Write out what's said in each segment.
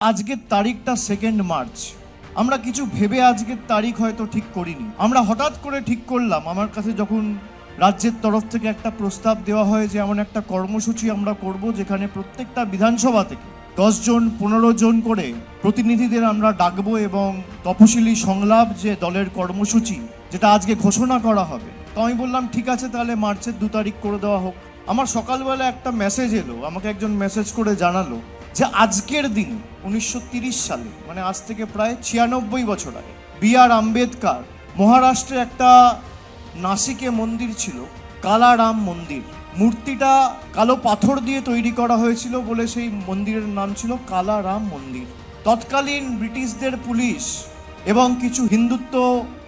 আজকের তারিখটা 2 মার্চ। আমরা কিছু ভেবে আজকের তারিখ হয়তো ঠিক করিনি। আমরা হঠাৎ করে ঠিক করলাম, আমার কাছে যখন রাজ্যের তরফ থেকে একটা প্রস্তাব দেওয়া হয় যে এমন একটা কর্মসূচি আমরা করব যেখানে প্রত্যেকটা বিধানসভা থেকে 10 জন 15 জন করে প্রতিনিধিদের আমরা ডাকবো এবং তপশিলি সংলাপ যে দলের কর্মসূচি যেটা আজকে ঘোষণা করা হবে। তো আমি বললাম ঠিক আছে, তাহলে মার্চের 2 তারিখ করে দেওয়া হোক। আমার সকালবেলা একটা মেসেজ এলো, আমাকে একজন মেসেজ করে জানালো যে আজকের দিন 1930 সালে, মানে আজ থেকে প্রায় 96 বছর আগে, বি.আর. আম্বেদকর মহারাষ্ট্রে একটা নাসিকে মন্দির ছিল, কালা রাম মন্দির। মূর্তিটা কালো পাথর দিয়ে তৈরি করা হয়েছিল বলে সেই মন্দিরের নাম ছিল কালা রাম মন্দির। তৎকালীন ব্রিটিশদের পুলিশ এবং কিছু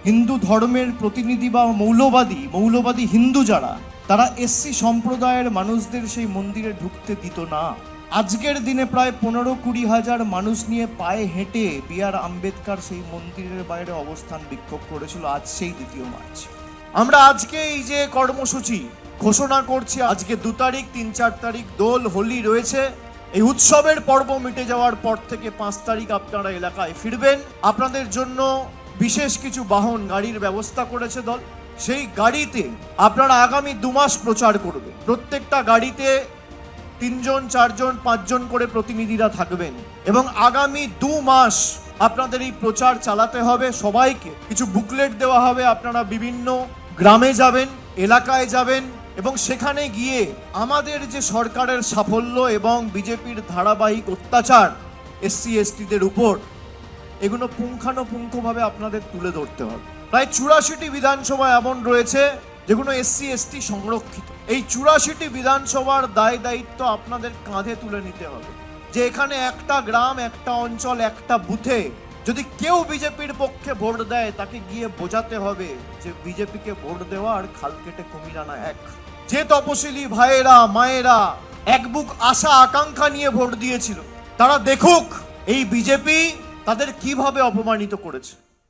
হিন্দু ধর্মের প্রতিনিধি বা মৌলবাদী হিন্দু যারা, তারা এসসি সম্প্রদায়ের মানুষদের সেই মন্দিরে ঢুকতে দিত না। আজকের দিনে প্রায় 15-20 হাজার মানুষ নিয়ে পায়ে হেঁটে বি.আর. আম্বেদকর সেই মন্দিরের বাইরে অবস্থান বিক্ষোভ করেছিল। আজ সেই 2 মার্চ আমরা আজকে এই যে কর্মসূচি ঘোষণা করছি। আজকে 2 তারিখ, 3-4 তারিখ দোল হোলি রয়েছে। এই উৎসবের পর্ব মিটে যাওয়ার পর থেকে 5 তারিখ আপনারা এলাকায় ফিরবেন। আপনাদের জন্য বিশেষ কিছু বাহন গাড়ির ব্যবস্থা করেছে দল। সেই গাড়িতে আপনারা আগামী 2 মাস প্রচার করবেন। প্রত্যেকটা গাড়িতে 3 জন 4 জন 5 জন করে প্রতিনিধিরা থাকবেন এবং আগামী 2 মাস আপনাদের এই প্রচার চালাতে হবে। সবাইকে কিছু বুকলেট দেওয়া হবে। আপনারা বিভিন্ন গ্রামে যাবেন, এলাকায় যাবেন এবং সেখানে গিয়ে আমাদের যে সরকারের সাফল্য এবং বিজেপির ধারাবাহিক অত্যাচার এসসি এসটিদের উপর, এগুলো পুঙ্খানুপুঙ্খভাবে আপনাদের তুলে ধরতে হবে। প্রায় 84টি বিধানসভা এমন রয়েছে যেগুলো এসসি এসটি সংরক্ষিত। এই 84টি বিধানসভার দায় দায়িত্ব আপনাদের কাঁধে তুলে নিতে হবে যে এখানে একটা গ্রাম, একটা অঞ্চল, একটা বুথে যদি কেউ বিজেপির পক্ষে ভোট দেয়, তাকে গিয়ে বোঝাতে হবে যে বিজেপিকে ভোট দেওয়া আর খাল কেটে কুমির আনা এক। যে তপশিলি ভাইয়েরা মায়েরা এক বুক আশা আকাঙ্ক্ষা নিয়ে ভোট দিয়েছিল, তারা দেখুক এই বিজেপি তাদের কিভাবে অপমানিত করেছে।